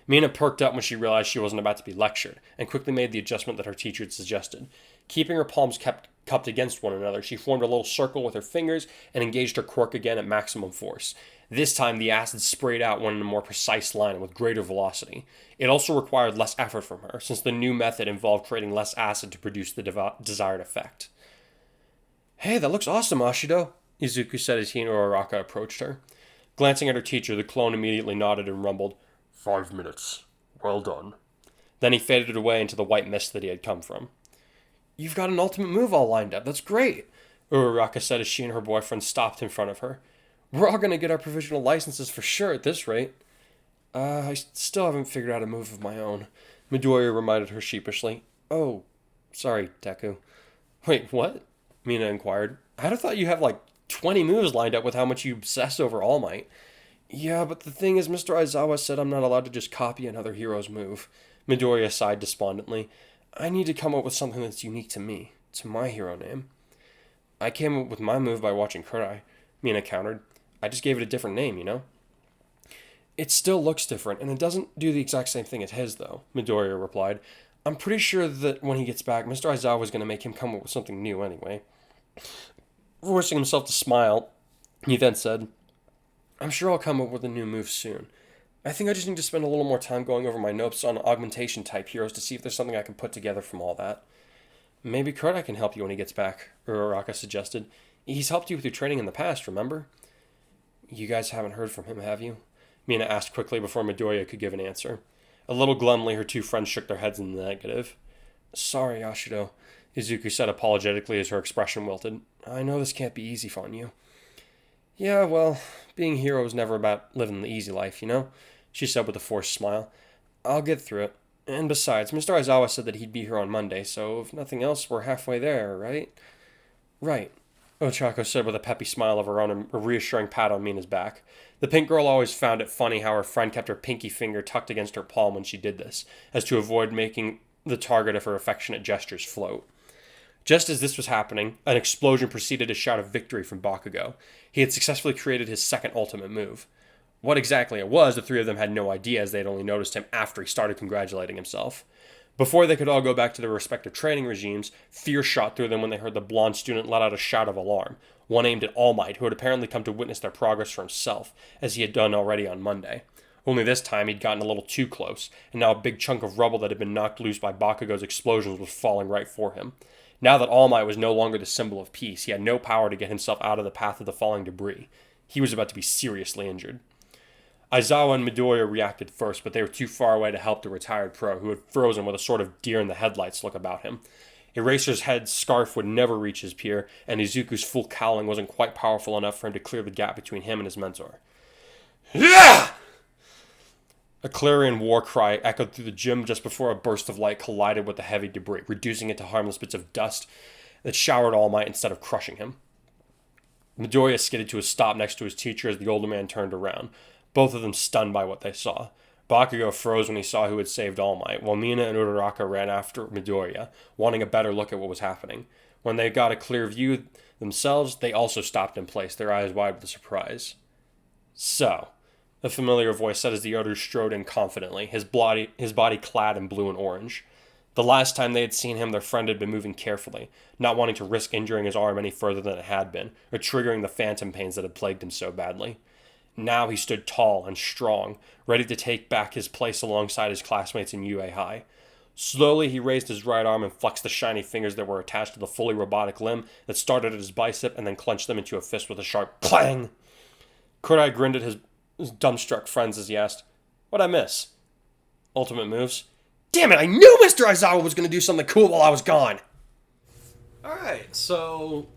Mina perked up when she realized she wasn't about to be lectured, and quickly made the adjustment that her teacher had suggested. Keeping her palms cupped against one another, she formed a little circle with her fingers and engaged her quirk again at maximum force. This time, the acid sprayed out one in a more precise line and with greater velocity. It also required less effort from her, since the new method involved creating less acid to produce the desired effect. Hey, that looks awesome, Ashido, Izuku said as he and Uraraka approached her. Glancing at her teacher, the clone immediately nodded and rumbled, 5 minutes. Well done. Then he faded away into the white mist that he had come from. You've got an ultimate move all lined up. That's great, Uraraka said as she and her boyfriend stopped in front of her. We're all going to get our provisional licenses for sure at this rate. I still haven't figured out a move of my own, Midoriya reminded her sheepishly. Oh, sorry, Deku. Wait, what? Mina inquired. I'd have thought you have like 20 moves lined up with how much you obsess over All Might. Yeah, but the thing is, Mr. Aizawa said I'm not allowed to just copy another hero's move. Midoriya sighed despondently. I need to come up with something that's unique to me, to my hero name. I came up with my move by watching Kurai, Mina countered. I just gave it a different name, you know? It still looks different, and it doesn't do the exact same thing as his, though, Midoriya replied. I'm pretty sure that when he gets back, Mr. Aizawa is going to make him come up with something new anyway. Forcing himself to smile, he then said, I'm sure I'll come up with a new move soon. I think I just need to spend a little more time going over my notes on augmentation type heroes to see if there's something I can put together from all that. Maybe Kurai can help you when he gets back, Uraraka suggested. He's helped you with your training in the past, remember? You guys haven't heard from him, have you? Mina asked quickly before Midoriya could give an answer. A little glumly, her two friends shook their heads in the negative. Sorry, Ashido, Izuku said apologetically as her expression wilted. I know this can't be easy on you. Yeah, well, being a hero is never about living the easy life, you know? She said with a forced smile. I'll get through it. And besides, Mr. Aizawa said that he'd be here on Monday, so if nothing else, we're halfway there, right? Right, Ochako said with a peppy smile of her own and a reassuring pat on Mina's back. The pink girl always found it funny how her friend kept her pinky finger tucked against her palm when she did this, as to avoid making the target of her affectionate gestures float. Just as this was happening, an explosion preceded a shout of victory from Bakugo. He had successfully created his second ultimate move. What exactly it was, the three of them had no idea, as they had only noticed him after he started congratulating himself. Before they could all go back to their respective training regimes, fear shot through them when they heard the blonde student let out a shout of alarm, one aimed at All Might, who had apparently come to witness their progress for himself, as he had done already on Monday. Only this time he'd gotten a little too close, and now a big chunk of rubble that had been knocked loose by Bakugo's explosions was falling right for him. Now that All Might was no longer the symbol of peace, he had no power to get himself out of the path of the falling debris. He was about to be seriously injured. Aizawa and Midoriya reacted first, but they were too far away to help the retired pro, who had frozen with a sort of deer-in-the-headlights look about him. Eraser's head scarf would never reach his peer, and Izuku's full cowling wasn't quite powerful enough for him to clear the gap between him and his mentor. Yeah! A clarion war cry echoed through the gym just before a burst of light collided with the heavy debris, reducing it to harmless bits of dust that showered All Might instead of crushing him. Midoriya skidded to a stop next to his teacher as the older man turned around, both of them stunned by what they saw. Bakugo froze when he saw who had saved All Might, while Mina and Uraraka ran after Midoriya, wanting a better look at what was happening. When they got a clear view themselves, they also stopped in place, their eyes wide with surprise. So, the familiar voice said as the other strode in confidently, his body clad in blue and orange. The last time they had seen him, their friend had been moving carefully, not wanting to risk injuring his arm any further than it had been, or triggering the phantom pains that had plagued him so badly. Now he stood tall and strong, ready to take back his place alongside his classmates in UA High. Slowly, he raised his right arm and flexed the shiny fingers that were attached to the fully robotic limb that started at his bicep and then clenched them into a fist with a sharp clang. Kurai grinned at his dumbstruck friends as he asked, "What'd I miss?" Ultimate moves. Damn it, I knew Mr. Aizawa was going to do something cool while I was gone! Alright, so,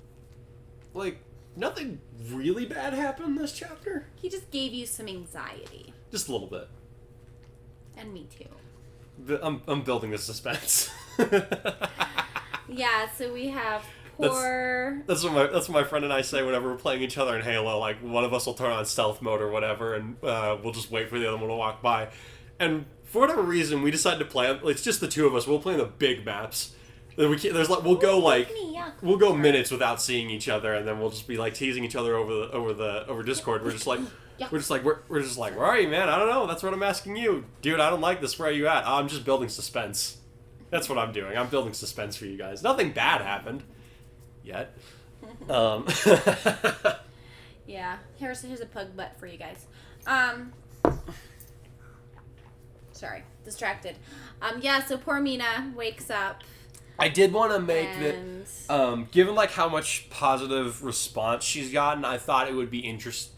nothing really bad happened in this chapter? He just gave you some anxiety. Just a little bit. And me too. I'm building the suspense. Yeah, so we have poor... That's what my friend and I say whenever we're playing each other in Halo. Like, one of us will turn on stealth mode or whatever, and we'll just wait for the other one to walk by. And for whatever reason, we decided to play... It's just the two of us. We'll play the big maps. We'll go minutes without seeing each other, and then we'll just be like teasing each other over Discord. We're just like, where are you, man? I don't know. That's what I'm asking you, dude. I don't like this. Where are you at? I'm just building suspense. That's what I'm doing. I'm building suspense for you guys. Nothing bad happened yet. Yeah. Here's a pug butt for you guys. Sorry, distracted. Yeah. So poor Mina wakes up. I did want to make that, given like how much positive response she's gotten, I thought it would be interesting.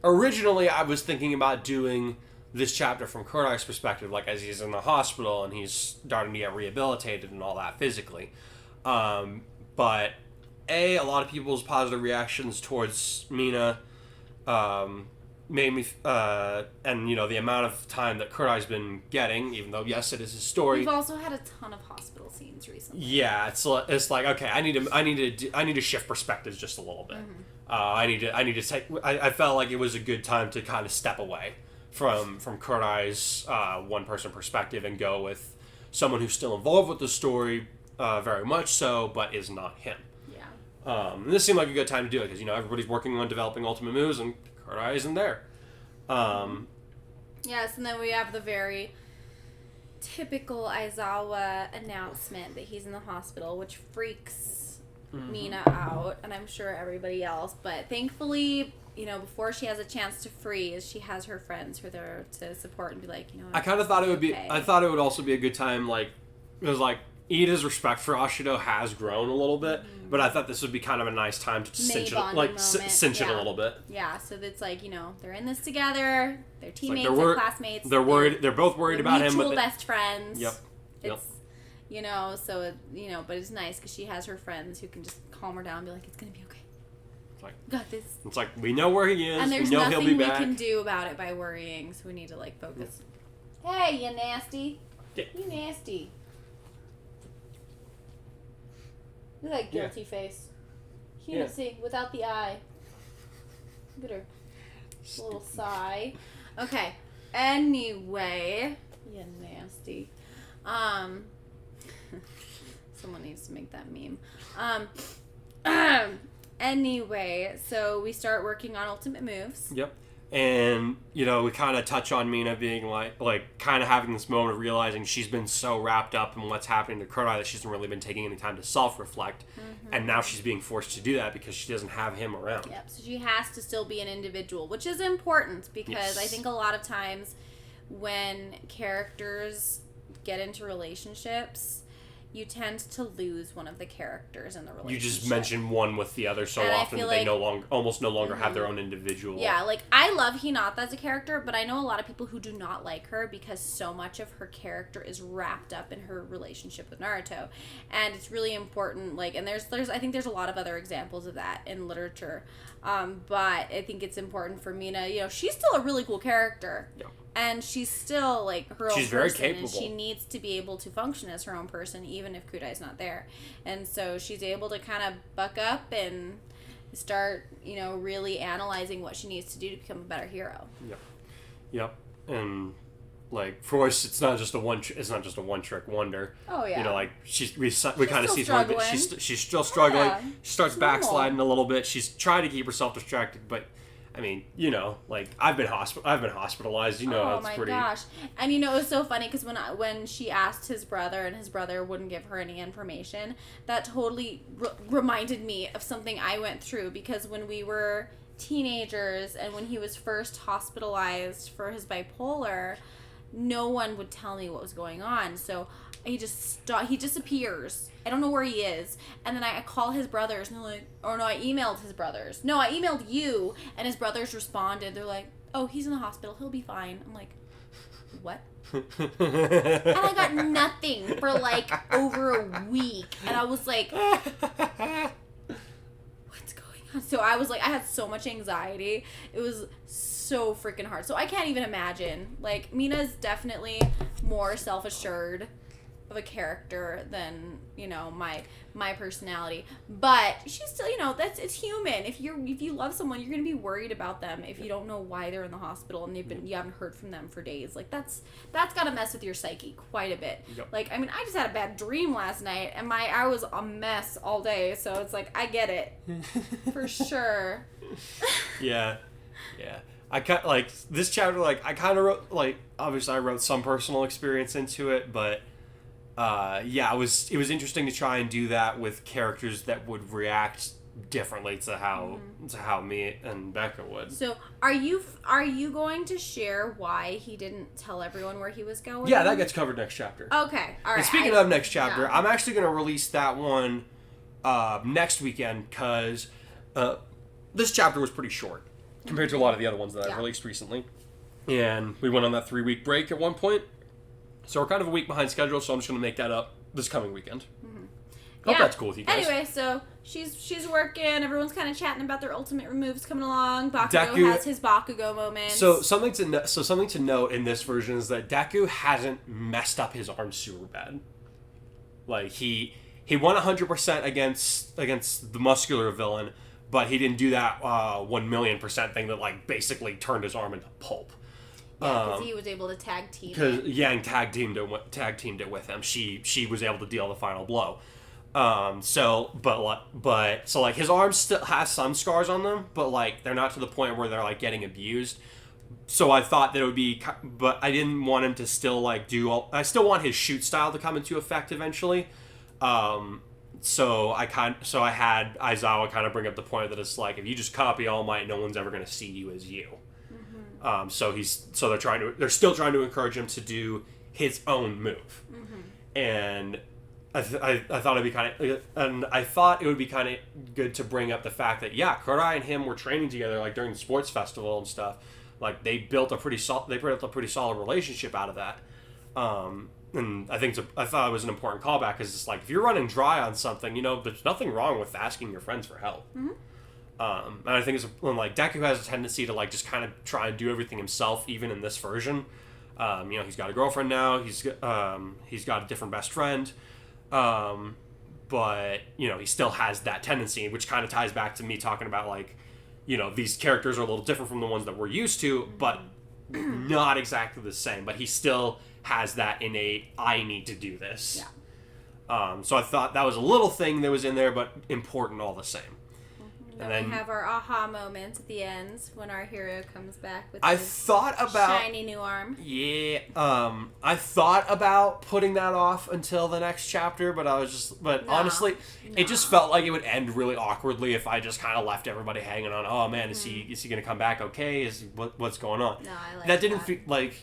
Originally, I was thinking about doing this chapter from Kurai's perspective, like as he's in the hospital and he's starting to get rehabilitated and all that physically. But a lot of people's positive reactions towards Mina made me, and the amount of time that Kurai's been getting, even though yes, it is his story. We've also had a ton of hospital scenes recently. Yeah, it's like okay, I need to shift perspectives just a little bit. Mm-hmm. I need to take. I felt like it was a good time to kind of step away from Kurai's one person perspective and go with someone who's still involved with the story, very much so, but is not him. Yeah. And this seemed like a good time to do it because everybody's working on developing ultimate moves and Kurai isn't there. Yes, and then we have the very typical Aizawa announcement that he's in the hospital, which freaks Mina out, and I'm sure everybody else. But thankfully, before she has a chance to freeze, she has her friends who are there to support and be like, I kind of thought it would be. okay. I thought it would also be a good time. Like, it was like Ida's respect for Ashido has grown a little bit, but I thought this would be kind of a nice time to cinch it, cinch it a little bit. Yeah, so it's like they're in this together. They're teammates, like they're classmates. They're worried. They're both worried about him. Mutual best friends. Yep. It's but it's nice because she has her friends who can just calm her down and be like, it's gonna be okay. It's like, got this. It's like, we know where he is. And there's we know nothing he'll be we back. can do about it by worrying, so we need to focus. Hey, you nasty. Yeah. You nasty. Look at that guilty face. You can't see without the eye. Look at her. A little sigh. Okay. Anyway, you nasty. Someone needs to make that meme. Anyway, so we start working on ultimate moves. Yep. And, we kind of touch on Mina being like kind of having this moment of realizing she's been so wrapped up in what's happening to Kurai that she hasn't really been taking any time to self-reflect. Mm-hmm. And now she's being forced to do that because she doesn't have him around. Yep, so she has to still be an individual, which is important because I think a lot of times when characters get into relationships, you tend to lose one of the characters in the relationship. You just mention one with the other so often that they almost no longer have their own individual. Yeah, I love Hinata as a character, but I know a lot of people who do not like her because so much of her character is wrapped up in her relationship with Naruto. And it's really important, and there's I think there's a lot of other examples of that in literature. But I think it's important for Mina, she's still a really cool character. Yeah. And she's still, her own person. She's very capable. And she needs to be able to function as her own person, even if Kurai's not there. And so she's able to kind of buck up and start, really analyzing what she needs to do to become a better hero. Yep. And, for us, it's not just a one-trick wonder. Oh, yeah. We kind of see something, but she's still struggling. Yeah, she starts backsliding a little bit. She's trying to keep herself distracted, but... I mean, I've been hospitalized. Oh my gosh! And it was so funny because when she asked his brother and his brother wouldn't give her any information, that totally reminded me of something I went through because when we were teenagers and when he was first hospitalized for his bipolar, no one would tell me what was going on. So he disappears. I don't know where he is. And then I call his brothers and they're like, I emailed his brothers. No, I emailed you. And his brothers responded. They're like, oh, he's in the hospital. He'll be fine. I'm like, what? And I got nothing for over a week. And I was like, what's going on? So I was I had so much anxiety. It was so freaking hard. So I can't even imagine. Mina's definitely more self-assured of a character than my personality, but she's still it's human. If you love someone, you're gonna be worried about them if you don't know why they're in the hospital and you haven't heard from them for days. That's gotta mess with your psyche quite a bit. Yep. I just had a bad dream last night and I was a mess all day, so it's I get it for sure. Yeah. I this chapter I kind of wrote obviously I wrote some personal experience into it, but it was interesting to try and do that with characters that would react differently to how me and Becca would. So are you going to share why he didn't tell everyone where he was going? Yeah, that gets covered next chapter. Okay, all right. And speaking of next chapter, I'm actually going to release that one next weekend because this chapter was pretty short compared to a lot of the other ones that I've released recently. And we went on that 3-week break at one point. So we're kind of a week behind schedule, so I'm just going to make that up this coming weekend. Mm-hmm. Hope that's cool with you guys. Anyway, so she's working. Everyone's kind of chatting about their ultimate moves coming along. Bakugo has his Bakugo moment. So something to note in this version is that Deku hasn't messed up his arm super bad. He won 100% against the muscular villain, but he didn't do that 1,000,000% thing that basically turned his arm into pulp. Yeah, because he was able to tag team. Because Yang tag teamed it with him. She was able to deal the final blow. His arms still has some scars on them, but they're not to the point where they're getting abused. So I thought that it would be, but I didn't want him to still I still want his shoot style to come into effect eventually. So I had Aizawa kind of bring up the point that it's like, if you just copy All Might, no one's ever going to see you as you. So they're still trying to encourage him to do his own move. And I thought it would be kind of good to bring up the fact that Kurai and him were training together like during the sports festival and stuff. Like they built a pretty solid relationship out of that. And I thought it was an important callback because it's like, if you're running dry on something, there's nothing wrong with asking your friends for help. And I think it's when like Deku has a tendency to like just kind of try and do everything himself, even in this version. He's got a girlfriend now. He's got a different best friend. But he still has that tendency, which kind of ties back to me talking about like, these characters are a little different from the ones that we're used to, but not exactly the same. But he still has that innate, I need to do this. So I thought that was a little thing that was in there, but important all the same. Then we have our aha moments at the end when our hero comes back with shiny new arm. Yeah. I thought about putting that off until the next chapter, but honestly, it just felt like it would end really awkwardly if I just kind of left everybody hanging on. Oh man, is he going to come back? Okay, what's going on? No, I like that. Didn't feel like,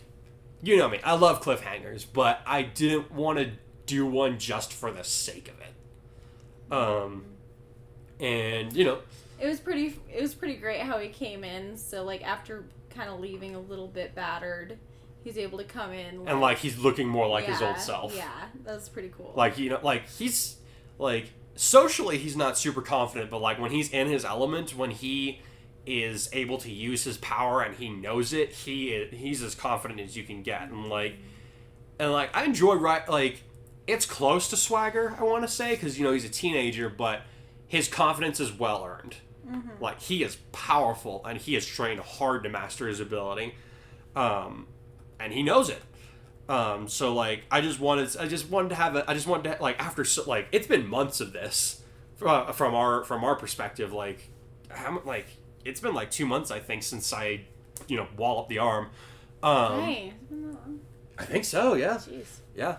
me. I love cliffhangers, but I didn't want to do one just for the sake of it. And It was pretty great how he came in. So like after kind of leaving a little bit battered, he's able to come in and like he's looking more like his old self. Yeah, that was pretty cool. Like he's like socially he's not super confident, but like when he's in his element, when he is able to use his power and he knows it, he's as confident as you can get. And like I enjoy it's close to swagger, I want to say, because he's a teenager, but his confidence is well earned. Like he is powerful and he has trained hard to master his ability, and he knows it. So like I just wanted to after it's been months of this from our perspective. It's been like 2 months I think since I walloped the arm. Hey, I think so. Yeah. Jeez. Yeah.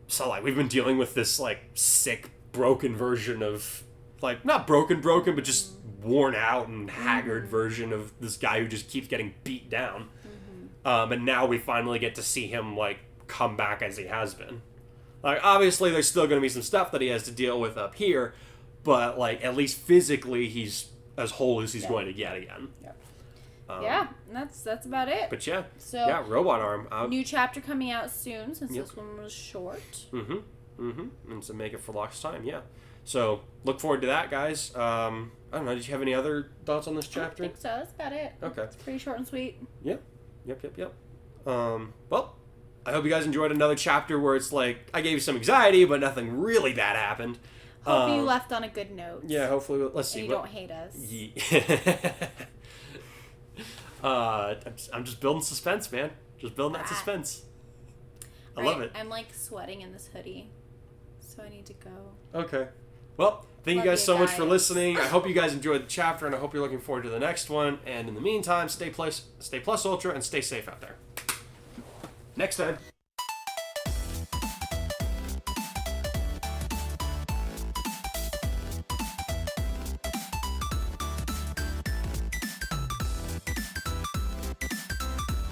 So like we've been dealing with this like sick, broken version of like not broken, but just worn out and haggard version of this guy who just keeps getting beat down. And now we finally get to see him like come back as he has been. Like obviously there's still going to be some stuff that he has to deal with up here, but like at least physically he's as whole as he's going to get again. Yeah, and that's about it. But so robot arm. New chapter coming out soon since this one was short. And to make it for Locke's time, So look forward to that, guys. I don't know. Did you have any other thoughts on this chapter? I think so. That's about it. Okay. It's pretty short and sweet. Yep. Well, I hope you guys enjoyed another chapter where it's like I gave you some anxiety, but nothing really bad happened. Hope you left on a good note. Yeah. Hopefully, let's see. And you don't hate us. I'm just building suspense, man. Just building that suspense. I love it. I'm like sweating in this hoodie, so I need to go. Okay. Well, thank you guys so much for listening. I hope you guys enjoyed the chapter, and I hope you're looking forward to the next one. And in the meantime, stay plus ultra, and stay safe out there. Next time.